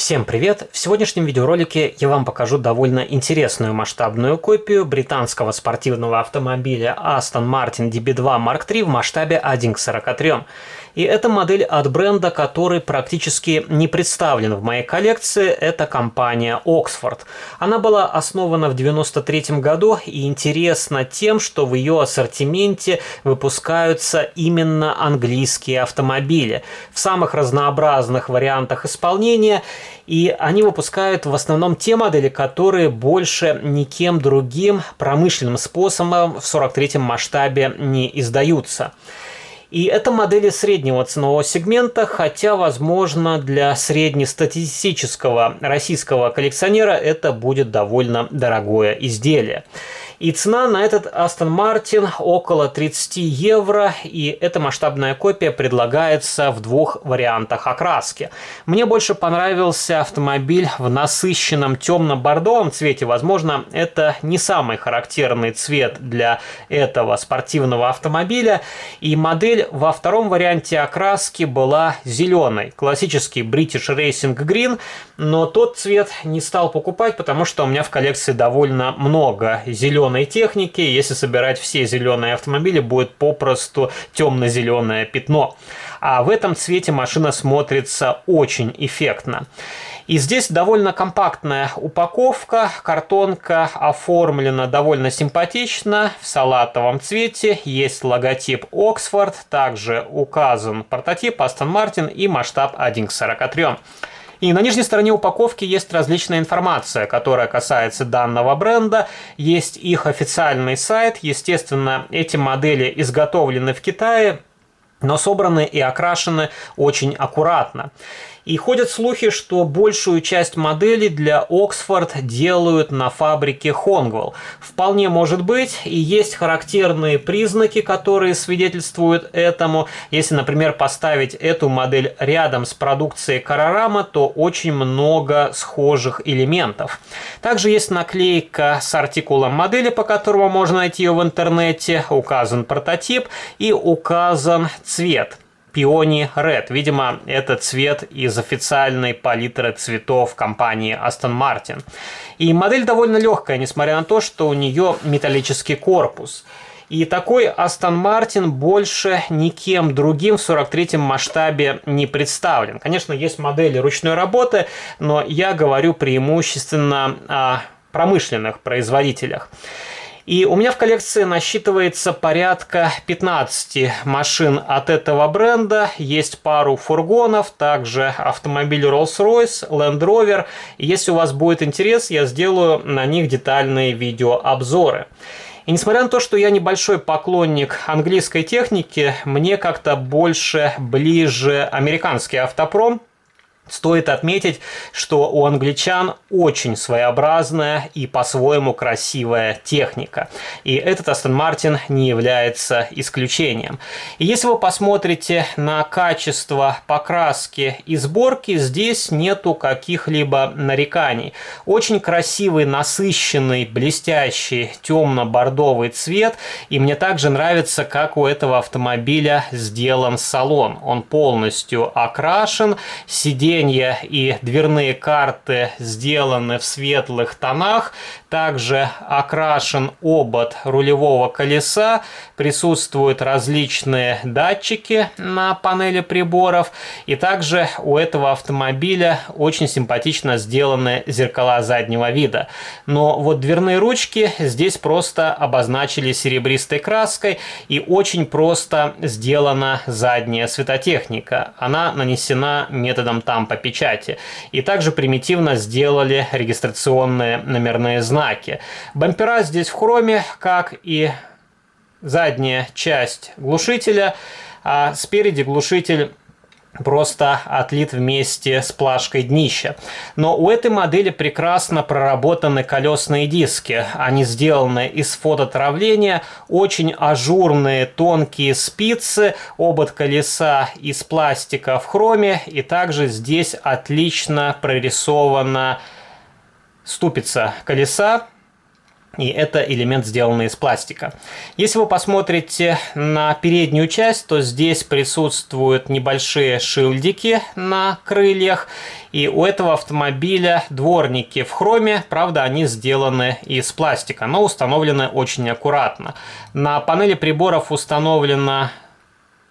Всем привет! В сегодняшнем видеоролике я вам покажу довольно интересную масштабную копию британского спортивного автомобиля Aston Martin DB2 Mark III в масштабе 1:43. И это модель от бренда, который практически не представлен в моей коллекции, это компания Oxford. Она была основана в 1993 году и интересна тем, что в ее ассортименте выпускаются именно английские автомобили в самых разнообразных вариантах исполнения. И они выпускают в основном те модели, которые больше никем другим промышленным способом в 43-м масштабе не издаются. И это модели среднего ценового сегмента, хотя, возможно, для среднестатистического российского коллекционера это будет довольно дорогое изделие. И цена на этот Aston Martin около 30 евро, и эта масштабная копия предлагается в двух вариантах окраски. Мне больше понравился автомобиль в насыщенном темно-бордовом цвете. Возможно, это не самый характерный цвет для этого спортивного автомобиля. И модель во втором варианте окраски была зеленой. Классический British Racing Green, но тот цвет не стал покупать, потому что у меня в коллекции довольно много зеленой техники. Если собирать все зеленые автомобили, будет попросту темно-зеленое пятно. А в этом цвете машина смотрится очень эффектно. И здесь довольно компактная упаковка, картонка оформлена довольно симпатично, в салатовом цвете, есть логотип Oxford, также указан прототип Aston Martin и масштаб 1:43. И на нижней стороне упаковки есть различная информация, которая касается данного бренда. Есть их официальный сайт. Естественно, эти модели изготовлены в Китае, но собраны и окрашены очень аккуратно. И ходят слухи, что большую часть моделей для Oxford делают на фабрике Honeywell. Вполне может быть, и есть характерные признаки, которые свидетельствуют этому. Если, например, поставить эту модель рядом с продукцией Carrorama, то очень много схожих элементов. Также есть наклейка с артикулом модели, по которому можно найти ее в интернете. Указан прототип и указан цвет. Peony Red. Видимо, это цвет из официальной палитры цветов компании Aston Martin. И модель довольно легкая, несмотря на то, что у нее металлический корпус. И такой Aston Martin больше никем другим в 43-м масштабе не представлен. Конечно, есть модели ручной работы, но я говорю преимущественно о промышленных производителях. И у меня в коллекции насчитывается порядка 15 машин от этого бренда. Есть пару фургонов, также автомобиль Rolls-Royce, Land Rover. И если у вас будет интерес, я сделаю на них детальные видеообзоры. И несмотря на то, что я небольшой поклонник английской техники, мне как-то больше ближе американский автопром. Стоит отметить, что у англичан очень своеобразная и по-своему красивая техника. И этот Aston Martin не является исключением. И если вы посмотрите на качество покраски и сборки, здесь нету каких-либо нареканий. Очень красивый, насыщенный, блестящий темно-бордовый цвет. И мне также нравится, как у этого автомобиля сделан салон. Он полностью окрашен, сиденья и дверные карты сделаны в светлых тонах. Также окрашен обод рулевого колеса. Присутствуют различные датчики на панели приборов. И также у этого автомобиля очень симпатично сделаны зеркала заднего вида. Но вот дверные ручки здесь просто обозначили серебристой краской. И очень просто сделана задняя светотехника. Она нанесена методом тампа-печати. И также примитивно сделали регистрационные номерные знаки. Бампера здесь в хроме, как и задняя часть глушителя, а спереди глушитель просто отлит вместе с плашкой днища. Но у этой модели прекрасно проработаны колесные диски. Они сделаны из фототравления, очень ажурные тонкие спицы, обод колеса из пластика в хроме, и также здесь отлично прорисована ступица колеса. И это элемент, сделанный из пластика. Если вы посмотрите на переднюю часть, то здесь присутствуют небольшие шильдики на крыльях. И у этого автомобиля дворники в хроме, правда, они сделаны из пластика, но установлены очень аккуратно. На панели приборов установлено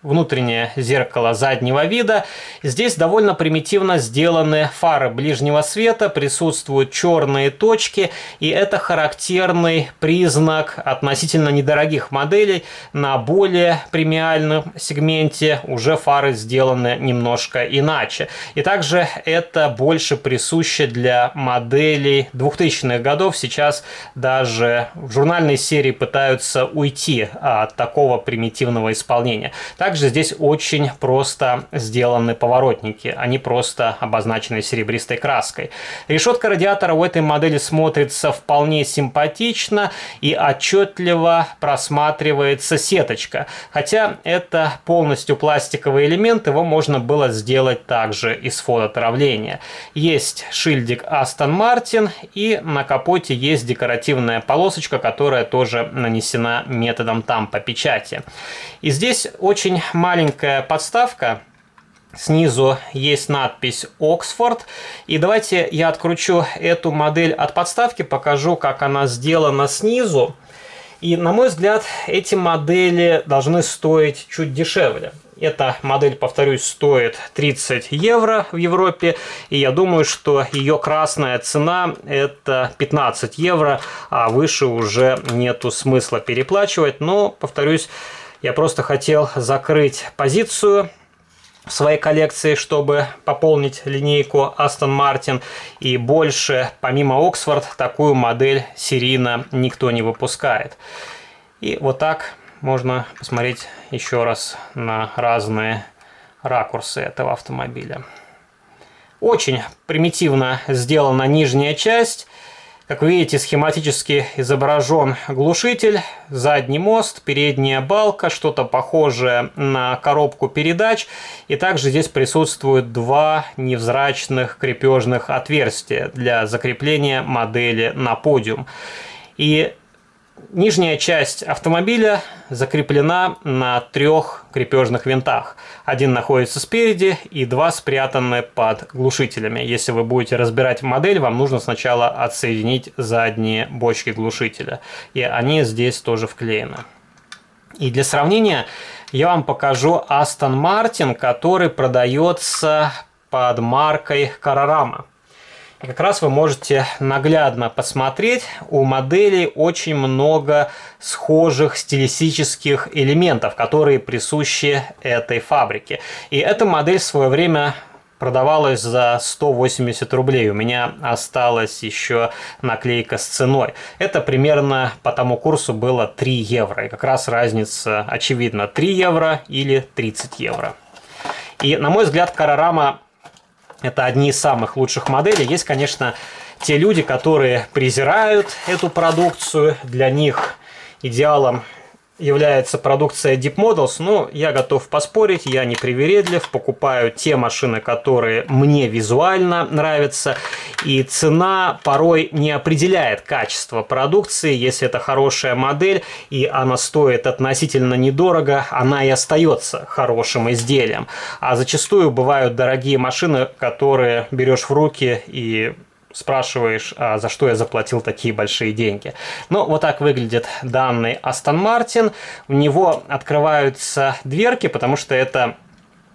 внутреннее зеркало заднего вида. Здесь довольно примитивно сделаны фары ближнего света, присутствуют черные точки, и это характерный признак относительно недорогих моделей. На более премиальном сегменте уже фары сделаны немножко иначе. И также это больше присуще для моделей 2000-х годов. Сейчас даже в журнальной серии пытаются уйти от такого примитивного исполнения. Также здесь очень просто сделаны поворотники, они просто обозначены серебристой краской. Решетка радиатора у этой модели смотрится вполне симпатично и отчетливо просматривается сеточка. Хотя это полностью пластиковый элемент, его можно было сделать также из фототравления. Есть шильдик Aston Martin, и на капоте есть декоративная полосочка, которая тоже нанесена методом тампа-печати. И здесь очень маленькая подставка. Снизу есть надпись Oxford. И давайте я откручу эту модель от подставки, покажу, как она сделана снизу. И, на мой взгляд, эти модели должны стоить чуть дешевле. Эта модель, повторюсь, стоит 30 евро в Европе, и я думаю, что ее красная цена это 15 евро, а выше уже нету смысла переплачивать. Но, повторюсь, я просто хотел закрыть позицию в своей коллекции, чтобы пополнить линейку Aston Martin, и больше, помимо Oxford, такую модель серийно никто не выпускает. И вот так можно посмотреть еще раз на разные ракурсы этого автомобиля. Очень примитивно сделана нижняя часть. Как вы видите, схематически изображен глушитель, задний мост, передняя балка, что-то похожее на коробку передач. И также здесь присутствуют два невзрачных крепежных отверстия для закрепления модели на подиум. И нижняя часть автомобиля закреплена на 3 крепежных винтах. Один находится спереди и 2 спрятаны под глушителями. Если вы будете разбирать модель, вам нужно сначала отсоединить задние бочки глушителя. И они здесь тоже вклеены. И для сравнения я вам покажу Aston Martin, который продается под маркой Carrarama. И как раз вы можете наглядно посмотреть, у моделей очень много схожих стилистических элементов, которые присущи этой фабрике. И эта модель в свое время продавалась за 180 рублей. У меня осталась еще наклейка с ценой. Это примерно по тому курсу было 3 евро. И как раз разница очевидна: 3 евро или 30 евро. И, на мой взгляд, Carrarama это одни из самых лучших моделей. Есть, конечно, те люди, которые презирают эту продукцию. Для них идеалом является продукция Deep Models, но я готов поспорить, я не привередлив, покупаю те машины, которые мне визуально нравятся, и цена порой не определяет качество продукции. Если это хорошая модель и она стоит относительно недорого, она и остается хорошим изделием. А зачастую бывают дорогие машины, которые берешь в руки и спрашиваешь, а за что я заплатил такие большие деньги. Ну, вот так выглядит данный Aston Martin. У него открываются дверки, потому что это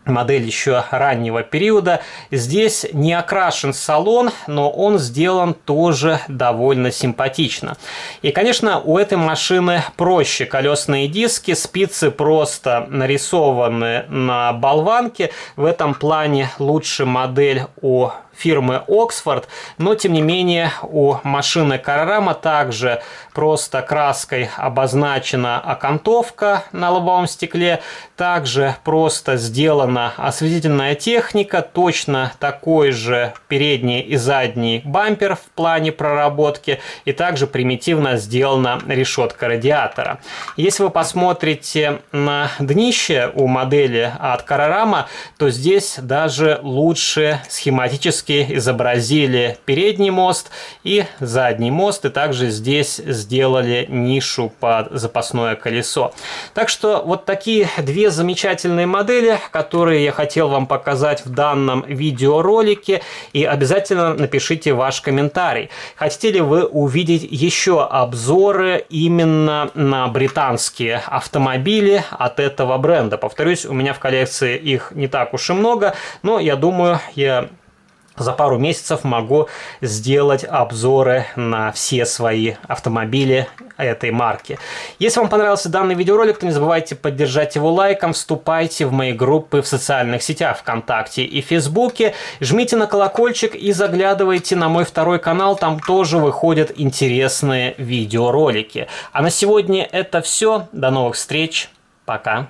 модель еще раннего периода. Здесь не окрашен салон, но он сделан тоже довольно симпатично. И, конечно, у этой машины проще колесные диски, спицы просто нарисованы на болванке. В этом плане лучше модель у фирмы Oxford, но тем не менее у машины Carrarama также просто краской обозначена окантовка на лобовом стекле, также просто сделана осветительная техника, точно такой же передний и задний бампер в плане проработки, и также примитивно сделана решетка радиатора. Если вы посмотрите на днище у модели от Carrarama, то здесь даже лучше схематически британский, изобразили передний мост и задний мост, и также здесь сделали нишу под запасное колесо. Так что вот такие две замечательные модели, которые я хотел вам показать в данном видеоролике, и обязательно напишите ваш комментарий. Хотите ли вы увидеть еще обзоры именно на британские автомобили от этого бренда? Повторюсь, у меня в коллекции их не так уж и много, но я думаю, я за пару месяцев могу сделать обзоры на все свои автомобили этой марки. Если вам понравился данный видеоролик, то не забывайте поддержать его лайком, вступайте в мои группы в социальных сетях ВКонтакте и Фейсбуке, жмите на колокольчик и заглядывайте на мой второй канал, там тоже выходят интересные видеоролики. А на сегодня это все, до новых встреч, пока!